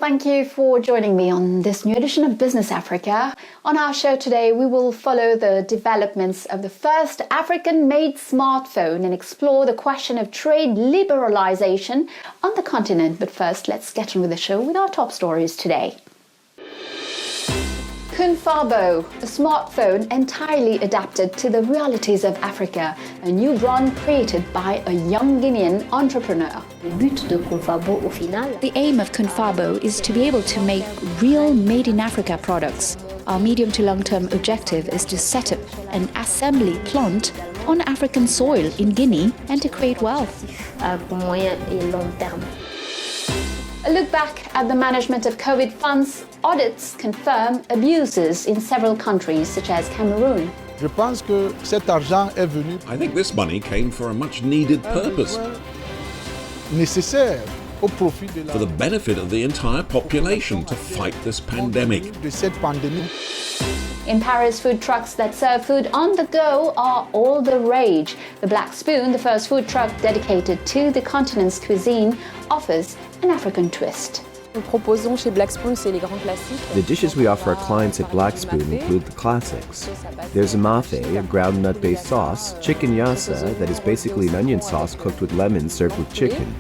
Thank you for joining me on this new edition of Business Africa. On our show today, we will follow the developments of the first African-made smartphone and explore the question of trade liberalization on the continent. But first, let's get on with the show with our top stories today. Kunfabo, a smartphone entirely adapted to the realities of Africa, a new brand created by a young Guinean entrepreneur. The aim of Kunfabo is to be able to make real made-in-Africa products. Our medium to long-term objective is to set up an assembly plant on African soil in Guinea and to create wealth. A look back at the management of COVID funds. Audits confirm abuses in several countries, such as Cameroon. Je pense que cet argent est venu. I think this money came for a much-needed purpose. Nécessaire au profit de la. For the benefit of the entire population to fight this pandemic. De cette pandémie. In Paris, food trucks that serve food on the go are all the rage. The Black Spoon, the first food truck dedicated to the continent's cuisine, offers an African twist. The dishes we offer our clients at Black Spoon include the classics. There's a mafe, a ground nut-based sauce, chicken yassa, that is basically an onion sauce cooked with lemon served with chicken.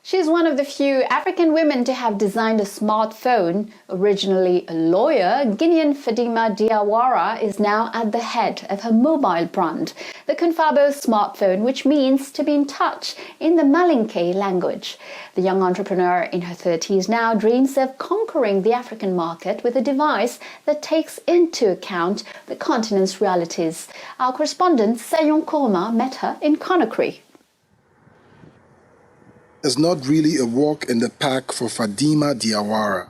She's one of the few African women to have designed a smartphone. Originally a lawyer, Guinean Fadima Diawara is now at the head of her mobile brand, the Kunfabo smartphone, which means to be in touch in the Malinke language. The young entrepreneur in her 30s now dreams of conquering the African market with a device that takes into account the continent's realities. Our correspondent Sayon Korma met her in Conakry. Is not really a walk in the park for Fadima Diawara.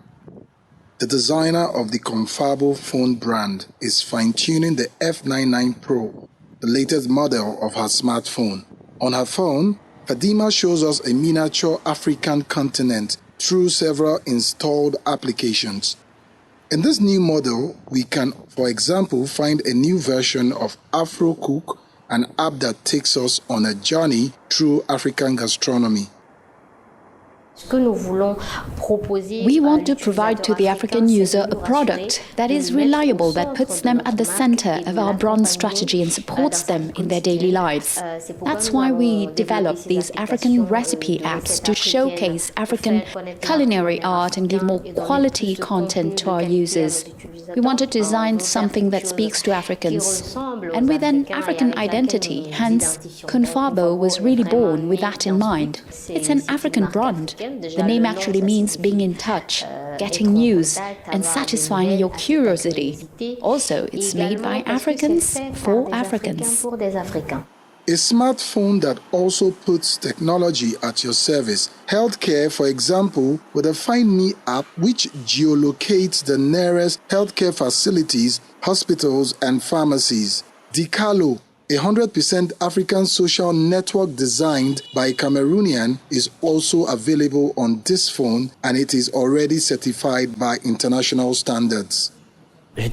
The designer of the Kunfabo phone brand is fine-tuning the F99 Pro, the latest model of her smartphone. On her phone, Fadima shows us a miniature African continent through several installed applications. In this new model, we can, for example, find a new version of Afro Cook, an app that takes us on a journey through African gastronomy. We want to provide to the African user a product that is reliable, that puts them at the center of our brand strategy and supports them in their daily lives. That's why we developed these African recipe apps to showcase African culinary art and give more quality content to our users. We wanted to design something that speaks to Africans and with an African identity, hence Kunfabo was really born with that in mind. It's an African brand. The name actually means being in touch, getting news, and satisfying your curiosity. Also, it's made by Africans for Africans. A smartphone that also puts technology at your service. Healthcare, for example, with a Find Me app which geolocates the nearest healthcare facilities, hospitals, and pharmacies. Dicalo, a 100% African social network designed by a Cameroonian, is also available on this phone, and it is already certified by international standards. I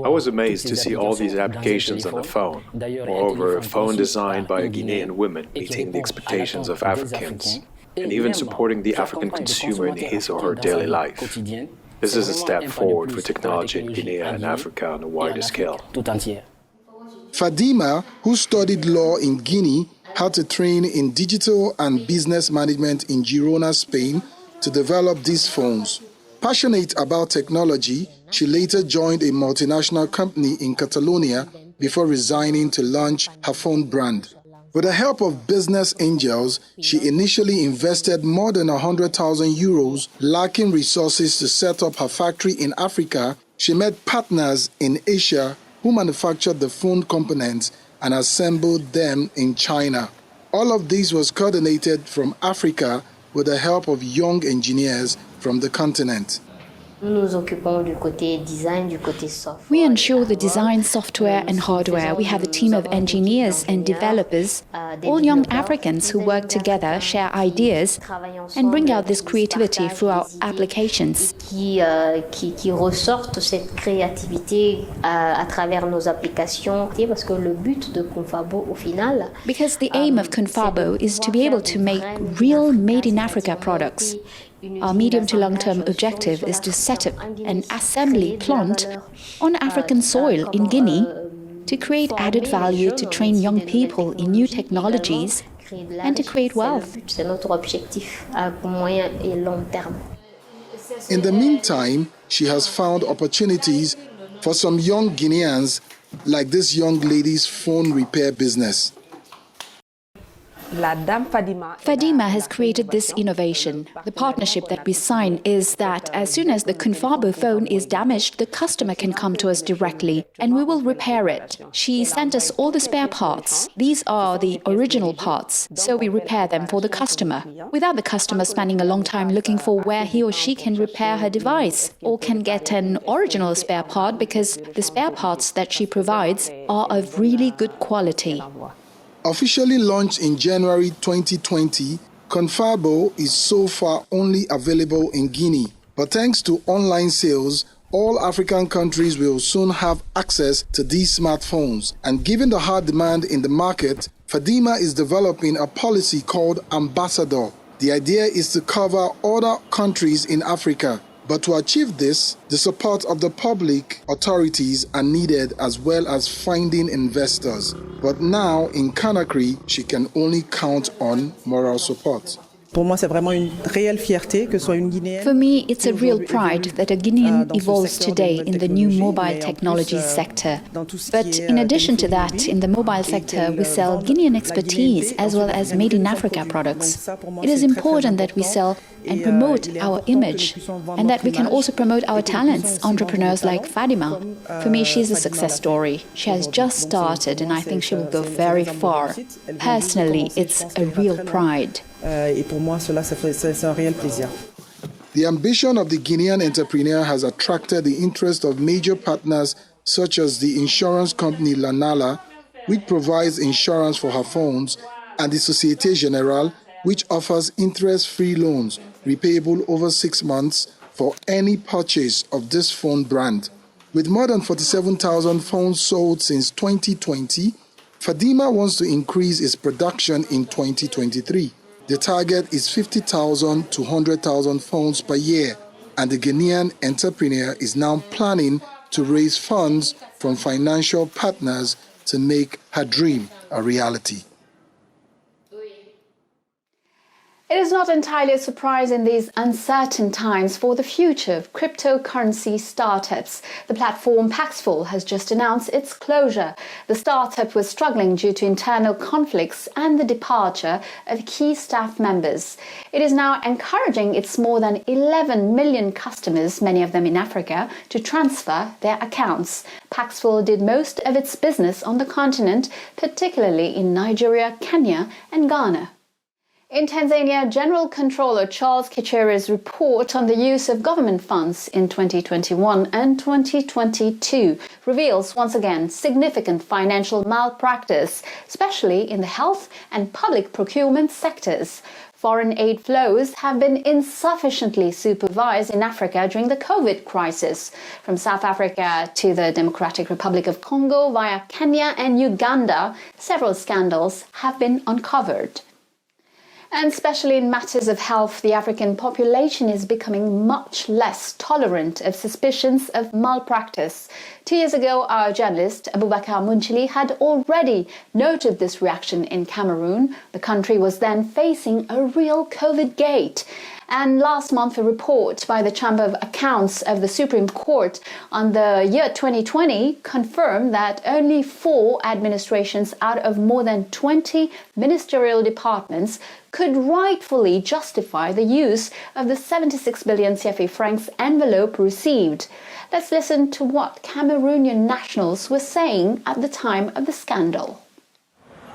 was amazed to see all these applications on the phone. Moreover, a phone designed by a Guinean woman meeting the expectations of Africans, and even supporting the African consumer in his or her daily life. This is a step forward for technology in Guinea and Africa on a wider scale. Fadima, who studied law in Guinea, had to train in digital and business management in Girona, Spain, to develop these phones. Passionate about technology, she later joined a multinational company in Catalonia before resigning to launch her phone brand. With the help of business angels, she initially invested more than 100,000 euros. Lacking resources to set up her factory in Africa, she met partners in Asia who manufactured the phone components and assembled them in China. All of this was coordinated from Africa with the help of young engineers from the continent. We ensure the design, software and hardware. We have a team of engineers and developers, all young Africans who work together, share ideas and bring out this creativity through our applications. Qui ressortent cette créativité à travers nos applications, parce que le but de Kunfabo au final. Because the aim of Kunfabo is to be able to make real made-in-Africa products. Our medium to long-term objective is to set up an assembly plant on African soil in Guinea to create added value, to train young people in new technologies and to create wealth. C'est notre objectif à moyen et long terme. In the meantime, she has found opportunities for some young Guineans, like this young lady's phone repair business. Fadima has created this innovation. The partnership that we sign is that as soon as the Kunfabo phone is damaged, the customer can come to us directly and we will repair it. She sent us all the spare parts. These are the original parts, so we repair them for the customer, without the customer spending a long time looking for where he or she can repair her device or can get an original spare part, because the spare parts that she provides are of really good quality. Officially launched in January 2020, Kunfabo is so far only available in Guinea. But thanks to online sales, all African countries will soon have access to these smartphones. And given the high demand in the market, Fadima is developing a policy called Ambassador. The idea is to cover other countries in Africa. But to achieve this, the support of the public authorities are needed, as well as finding investors. But now in Conakry, she can only count on moral support. For me, it's a real pride that a Guinean evolves today in the new mobile technology sector. But in addition to that, in the mobile sector, we sell Guinean expertise as well as made-in-Africa products. It is important that we sell and promote our image, and that we can also promote our talents, entrepreneurs like Fadima. For me, she's a success story. She has just started, and I think she will go very far. Personally, it's a real pride. The ambition of the Guinean entrepreneur has attracted the interest of major partners such as the insurance company Lanala, which provides insurance for her phones, and the Société Générale, which offers interest-free loans repayable over 6 months for any purchase of this phone brand. With more than 47,000 phones sold since 2020, Fadima wants to increase its production in 2023. The target is 50,000 to 100,000 phones per year, and the Guinean entrepreneur is now planning to raise funds from financial partners to make her dream a reality. It is not entirely a surprise in these uncertain times for the future of cryptocurrency startups. The platform Paxful has just announced its closure. The startup was struggling due to internal conflicts and the departure of key staff members. It is now encouraging its more than 11 million customers, many of them in Africa, to transfer their accounts. Paxful did most of its business on the continent, particularly in Nigeria, Kenya and Ghana. In Tanzania, General Controller Charles Kicheri's report on the use of government funds in 2021 and 2022 reveals once again significant financial malpractice, especially in the health and public procurement sectors. Foreign aid flows have been insufficiently supervised in Africa during the COVID crisis. From South Africa to the Democratic Republic of Congo via Kenya and Uganda, several scandals have been uncovered. And especially in matters of health, the African population is becoming much less tolerant of suspicions of malpractice. 2 years ago, our journalist Abubakar Munchili had already noted this reaction in Cameroon. The country was then facing a real COVID gate. And last month, a report by the Chamber of Accounts of the Supreme Court on the year 2020 confirmed that only 4 administrations out of more than 20 ministerial departments could rightfully justify the use of the 76 billion CFA francs envelope received. Let's listen to what Cameroonian nationals were saying at the time of the scandal.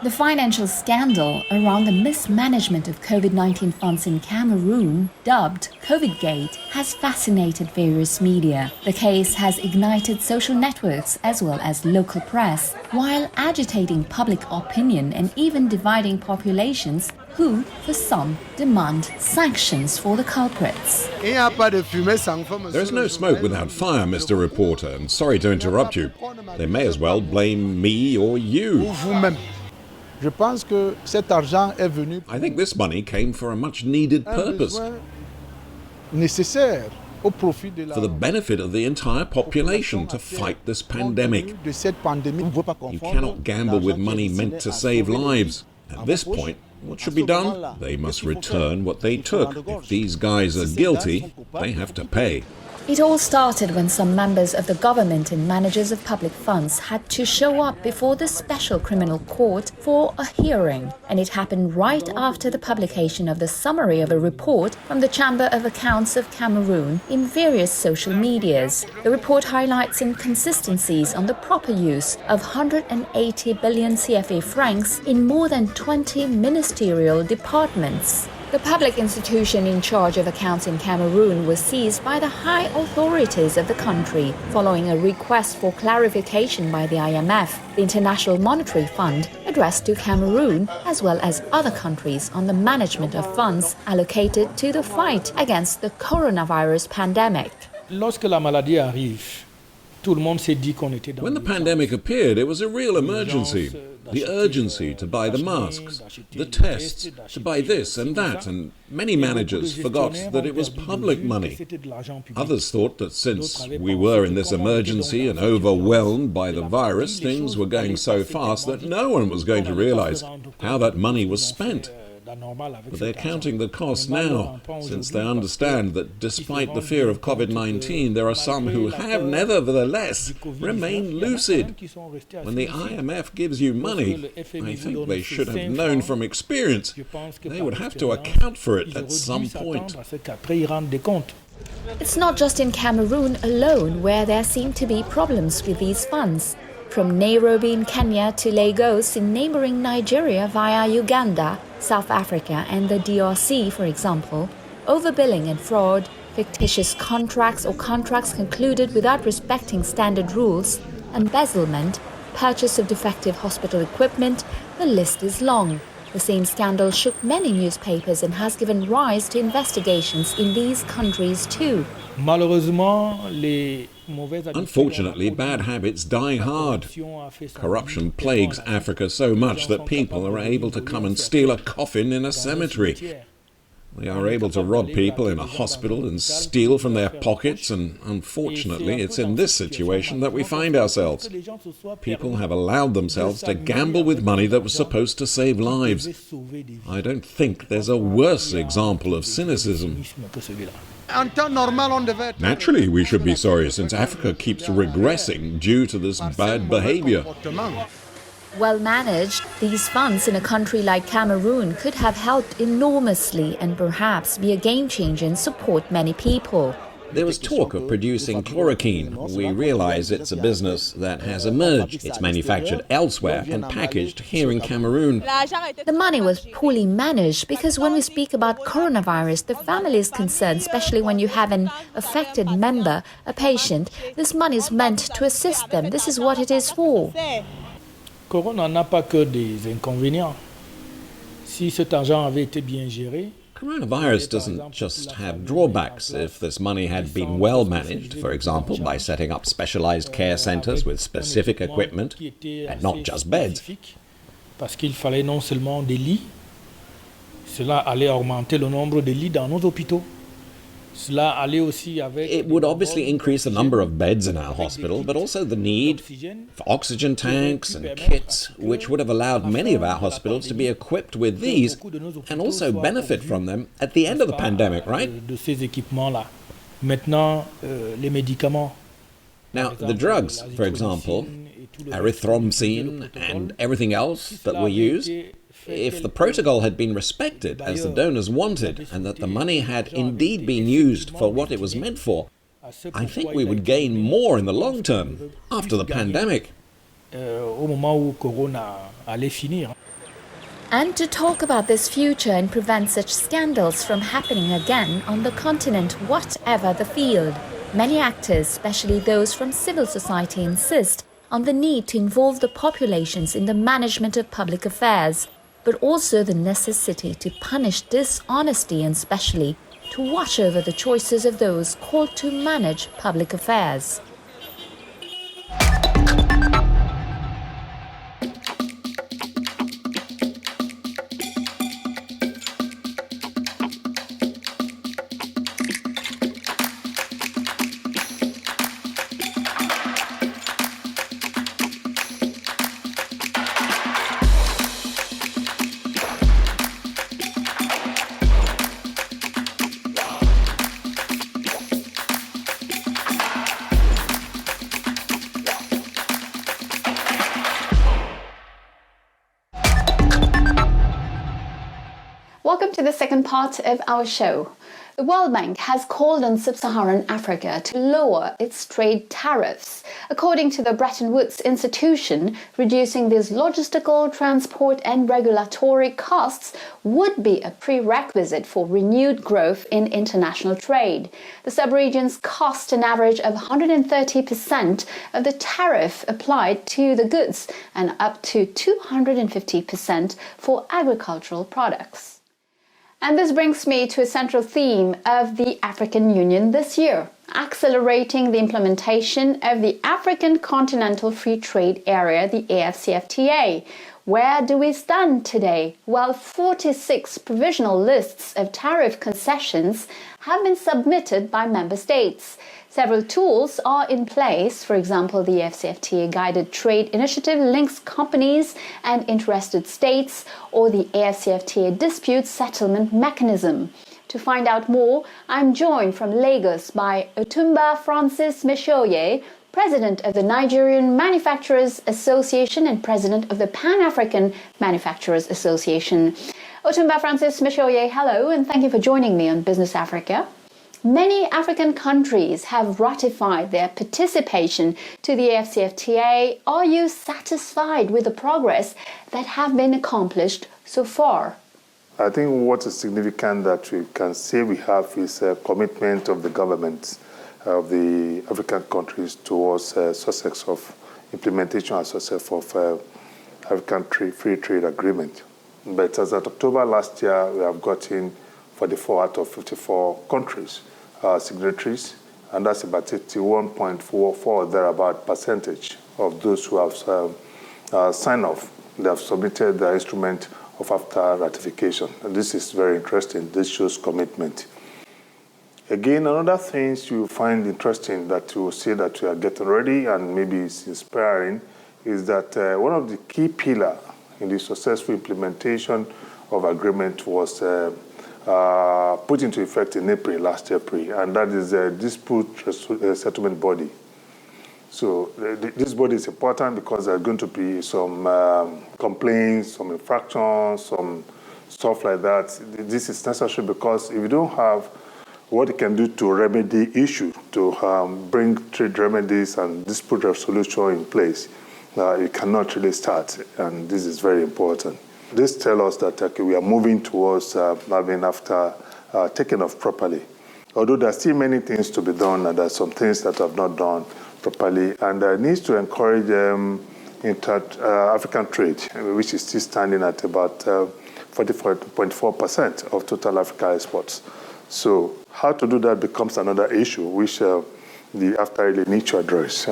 The financial scandal around the mismanagement of COVID-19 funds in Cameroon, dubbed COVIDgate, has fascinated various media. The case has ignited social networks as well as local press, while agitating public opinion and even dividing populations who, for some, demand sanctions for the culprits. There's no smoke without fire, Mr. Reporter, and sorry to interrupt you. They may as well blame me or you. I think this money came for a much-needed purpose, for the benefit of the entire population to fight this pandemic. You cannot gamble with money meant to save lives. At this point, what should be done? They must return what they took. If these guys are guilty, they have to pay. It all started when some members of the government and managers of public funds had to show up before the Special Criminal Court for a hearing. And it happened right after the publication of the summary of a report from the Chamber of Accounts of Cameroon in various social medias. The report highlights inconsistencies on the proper use of 180 billion CFA francs in more than 20 ministerial departments. The public institution in charge of accounts in Cameroon was seized by the high authorities of the country following a request for clarification by the IMF, the International Monetary Fund, addressed to Cameroon as well as other countries on the management of funds allocated to the fight against the coronavirus pandemic. When the pandemic appeared, it was a real emergency. The urgency to buy the masks, the tests, to buy this and that, and many managers forgot that it was public money. Others thought that since we were in this emergency and overwhelmed by the virus, things were going so fast that no one was going to realize how that money was spent. But they're counting the cost now, since they understand that despite the fear of COVID-19, there are some who have nevertheless remained lucid. When the IMF gives you money, I think they should have known from experience they would have to account for it at some point. It's not just in Cameroon alone where there seem to be problems with these funds. From Nairobi in Kenya to Lagos in neighboring Nigeria via Uganda, South Africa and the DRC, for example, overbilling and fraud, fictitious contracts or contracts concluded without respecting standard rules, embezzlement, purchase of defective hospital equipment, the list is long. The same scandal shook many newspapers and has given rise to investigations in these countries too. Unfortunately, bad habits die hard. Corruption plagues Africa so much that people are able to come and steal a coffin in a cemetery. They are able to rob people in a hospital and steal from their pockets, and unfortunately, it's in this situation that we find ourselves. People have allowed themselves to gamble with money that was supposed to save lives. I don't think there's a worse example of cynicism. Naturally, we should be sorry, since Africa keeps regressing due to this bad behavior. Well managed, these funds in a country like Cameroon could have helped enormously and perhaps be a game changer and support many people. There was talk of producing chloroquine. We realize it's a business that has emerged. It's manufactured elsewhere and packaged here in Cameroon. The money was poorly managed because when we speak about coronavirus, the family is concerned, especially when you have an affected member, a patient. This money is meant to assist them. This is what it is for. Corona n'a pas que des inconvénients. Si cet argent avait été bien géré, Coronavirus doesn't just have drawbacks. If this money had been well managed, for example, by setting up specialized care centers with specific equipment and not just beds, parce qu'il fallait non seulement des lits, cela allait augmenter le nombre de lits dans nos hôpitaux. it would obviously increase the number of beds in our hospital, but also the need for oxygen tanks and kits, which would have allowed many of our hospitals to be equipped with these and also benefit from them at the end of the pandemic, right? Now, the drugs, for example, erythromycin and everything else that were used, if the protocol had been respected as the donors wanted and that the money had indeed been used for what it was meant for, I think we would gain more in the long term after the pandemic. And to talk about this future and prevent such scandals from happening again on the continent, whatever the field, many actors, especially those from civil society, insist on the need to involve the populations in the management of public affairs, but also the necessity to punish dishonesty and especially to watch over the choices of those called to manage public affairs. Welcome to the second part of our show. The World Bank has called on sub-Saharan Africa to lower its trade tariffs. According to the Bretton Woods institution, reducing these logistical, transport and regulatory costs would be a prerequisite for renewed growth in international trade. The sub-regions cost an average of 130% of the tariff applied to the goods and up to 250% for agricultural products. And this brings me to a central theme of the African Union this year, accelerating the implementation of the African Continental Free Trade Area, the AfCFTA. Where do we stand today? Well, 46 provisional lists of tariff concessions have been submitted by member states. Several tools are in place. For example, the AfCFTA Guided Trade Initiative links companies and interested states, or the AfCFTA Dispute Settlement Mechanism. To find out more, I'm joined from Lagos by Otumba Francis Meshoye, President of the Nigerian Manufacturers Association and President of the Pan-African Manufacturers Association. Otumba Francis Meshoye, hello, and thank you for joining me on Business Africa. Many African countries have ratified their participation to the AfCFTA. Are you satisfied with the progress that have been accomplished so far? I think what is significant that we can say we have is a commitment of the governments of the African countries towards success of implementation and success of African Free Trade Agreement. But as of October last year, we have gotten 44 out of 54 countries signatories, and that's about 81.44 thereabout percentage of those who have signed off. They have submitted the instrument of after ratification. And this is very interesting. This shows commitment. Again, another thing you find interesting that you will see that we are getting ready and maybe it's inspiring is that one of the key pillars in the successful implementation of agreement was put into effect in last April, and that is the dispute settlement body. So this body is important because there are going to be some complaints, some infractions, some stuff like that. This is necessary because if you don't have what it can do to remedy issue, to bring trade remedies and dispute resolution in place, you cannot really start, and this is very important. This tells us that we are moving towards having after taken off properly. Although there are still many things to be done, and there are some things that have not done properly, and there needs to encourage African trade, which is still standing at about 44.4% of total Africa exports. So how to do that becomes another issue, which the after really need to address.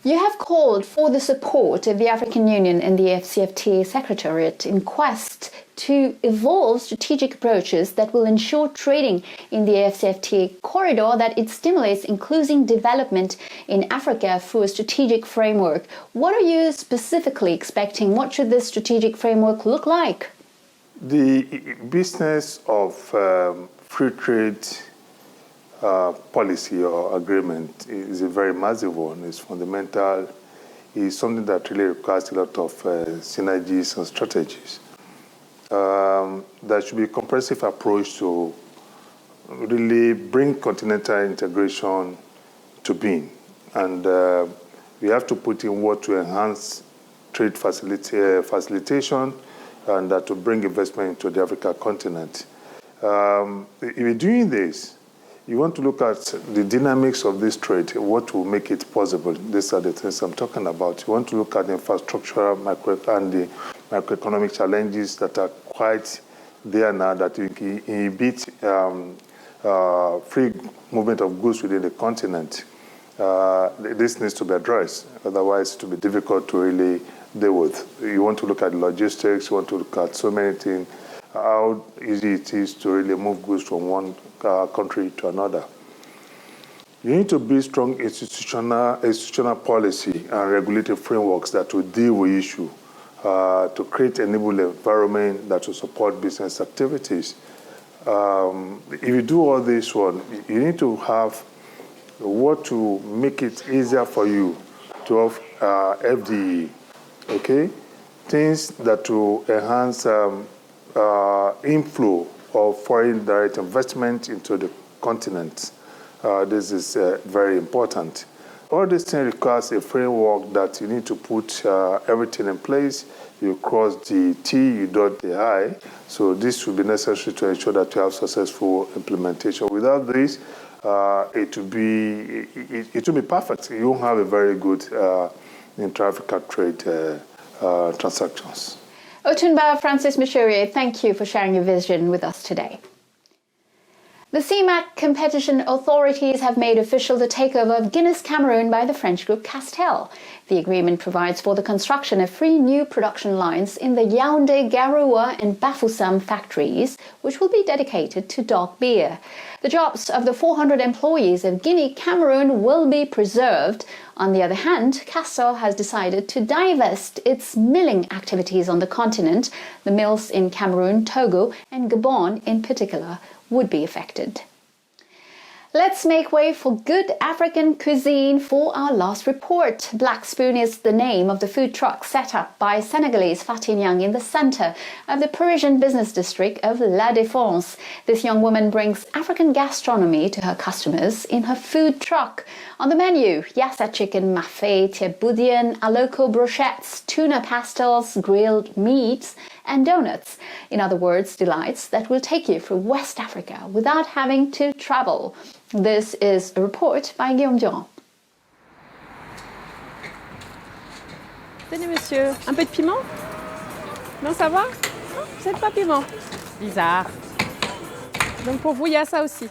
You have called for the support of the African Union and the AfCFTA Secretariat in quest to evolve strategic approaches that will ensure trading in the AfCFTA corridor, that it stimulates inclusive development in Africa through a strategic framework. What are you specifically expecting? What should this strategic framework look like? The business of free trade policy or agreement is a very massive one. It's fundamental. It's something that really requires a lot of synergies and strategies. There should be a comprehensive approach to really bring continental integration to being. And we have to put in work to enhance trade facilitation, and to bring investment into the African continent. If you're doing this, you want to look at the dynamics of this trade, what will make it possible. These are the things I'm talking about. You want to look at the infrastructural and the macroeconomic challenges that are quite there now that inhibit free movement of goods within the continent. This needs to be addressed, otherwise it will be difficult to really deal with. You want to look at logistics, you want to look at so many things, how easy it is to really move goods from one country to another. You need to build strong institutional policy and regulatory frameworks that will deal with issues, to create an enable environment that will support business activities. If you do all this one, you need to have what to make it easier for you to have FDE, okay? Things that will enhance inflow of foreign direct investment into the continent. This is very important. All these things requires a framework that you need to put everything in place. You cross the T, you dot the I. So this will be necessary to ensure that you have successful implementation. Without this, it will be perfect. You won't have a very good intra-African trade transactions. Otunba Francis Michourier, thank you for sharing your vision with us today. The CMAC competition authorities have made official the takeover of Guinness Cameroon by the French group Castel. The agreement provides for the construction of 3 new production lines in the Yaoundé, Garoua and Bafoussam factories, which will be dedicated to dark beer. The jobs of the 400 employees of Guinea Cameroon will be preserved. On the other hand, Castel has decided to divest its milling activities on the continent. The mills in Cameroon, Togo and Gabon in particular would be affected. Let's make way for good African cuisine for our last report. Black Spoon is the name of the food truck set up by Senegalese Faty Niang in the center of the Parisian business district of La Défense. This young woman brings African gastronomy to her customers in her food truck. On the menu, yassa chicken mafé, thieboudian, aloko brochettes, tuna pastels, grilled meats, and donuts. In other words, delights that will take you through West Africa without having to travel. This is a report by Guillaume Durand. Tenez monsieur, un peu de piment? Non, ça va? Vous n'êtes pas piment? Bizarre. Donc pour vous, il y a ça aussi.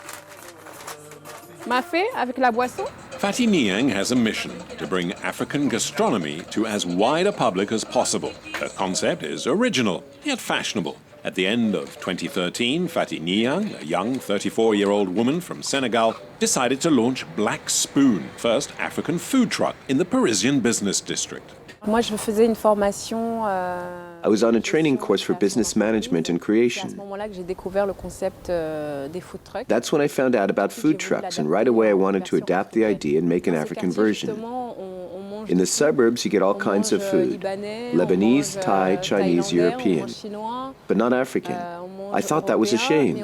Mafé avec la boisson? Faty Niang has a mission to bring African gastronomy to as wide a public as possible. Her concept is original, yet fashionable. At the end of 2013, Faty Niang, a young 34-year-old woman from Senegal, decided to launch Black Spoon, first African food truck in the Parisian business district. Moi, je faisais une formation. I was on a training course for business management and creation. That's when I found out about food trucks, and right away I wanted to adapt the idea and make an African version. In the suburbs, you get all kinds of food: Lebanese, Thai, Chinese, European, but not African. I thought that was a shame.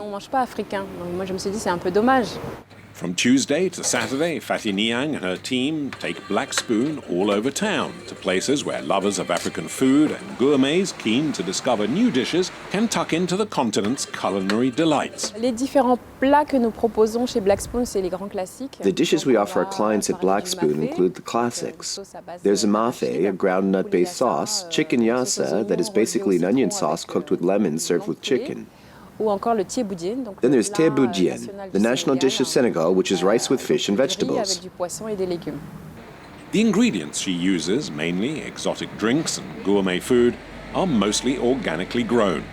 From Tuesday to Saturday, Faty Niang and her team take Black Spoon all over town to places where lovers of African food and gourmets keen to discover new dishes can tuck into the continent's culinary delights. The dishes we offer our clients at Black Spoon include the classics. There's a mafé, a ground nut-based sauce, chicken yassa, that is basically an onion sauce cooked with lemons served with chicken. Then there's thieboudian, the national dish of Senegal, which is rice with fish and vegetables. The ingredients she uses, mainly exotic drinks and gourmet food, are mostly organically grown.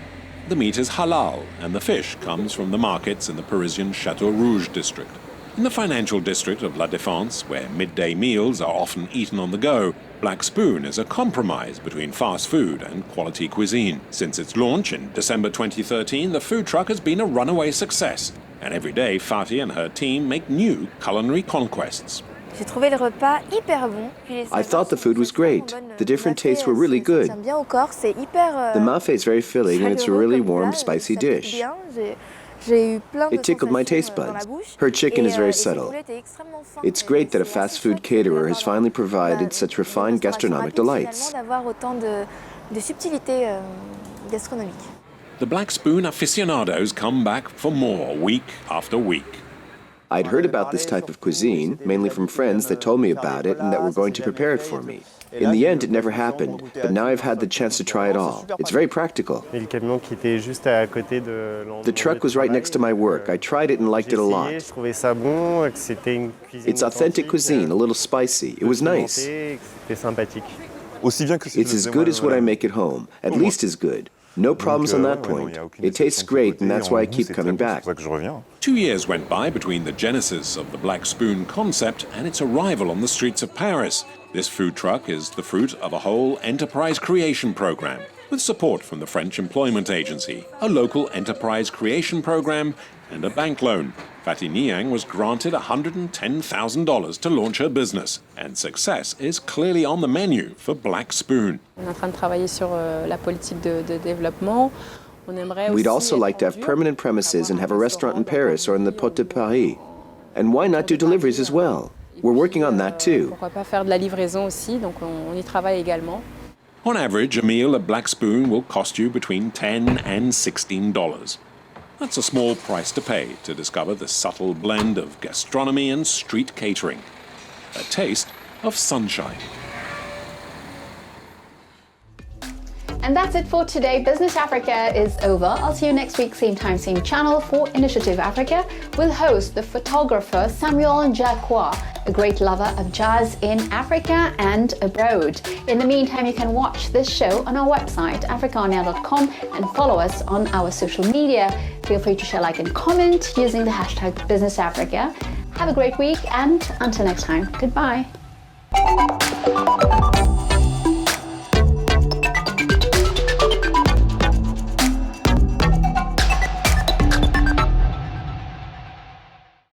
The meat is halal, and the fish comes from the markets in the Parisian Château Rouge district. In the financial district of La Défense, where midday meals are often eaten on the go, Black Spoon is a compromise between fast food and quality cuisine. Since its launch in December 2013, the food truck has been a runaway success, and every day Faty and her team make new culinary conquests. I thought the food was great. The different tastes were really good. The mafé is very filling, and it's a really warm, spicy dish. It tickled my taste buds. Her chicken is very subtle. It's great that a fast food caterer has finally provided such refined gastronomic delights. gastronomique. The Black Spoon aficionados come back for more week after week. I'd heard about this type of cuisine, mainly from friends that told me about it and that were going to prepare it for me. In the end, it never happened, but now I've had the chance to try it all. It's very practical. The truck was right next to my work. I tried it and liked it a lot. It's authentic cuisine, a little spicy. It was nice. It's as good as what I make at home, at least as good. No problems on that point. It tastes great, and that's why I keep coming back. 2 years went by between the genesis of the Black Spoon concept and its arrival on the streets of Paris. This food truck is the fruit of a whole enterprise creation program, with support from the French Employment Agency, a local enterprise creation program, and a bank loan. Fatty Niang was granted $110,000 to launch her business, and success is clearly on the menu for Black Spoon. We'd also like to have permanent premises and have a restaurant in Paris or in the Porte de Paris. And why not do deliveries as well? We're working on that too. On average, a meal at Black Spoon will cost you between $10 and $16. That's a small price to pay to discover the subtle blend of gastronomy and street catering. A taste of sunshine. And that's it for today. Business Africa is over. I'll see you next week, same time, same channel, for Initiative Africa. We'll host the photographer Samuel Jacqua, a great lover of jazz in Africa and abroad. In the meantime, you can watch this show on our website, africaonair.com, and follow us on our social media. Feel free to share, like, and comment using the hashtag BusinessAfrica. Have a great week, and until next time, goodbye.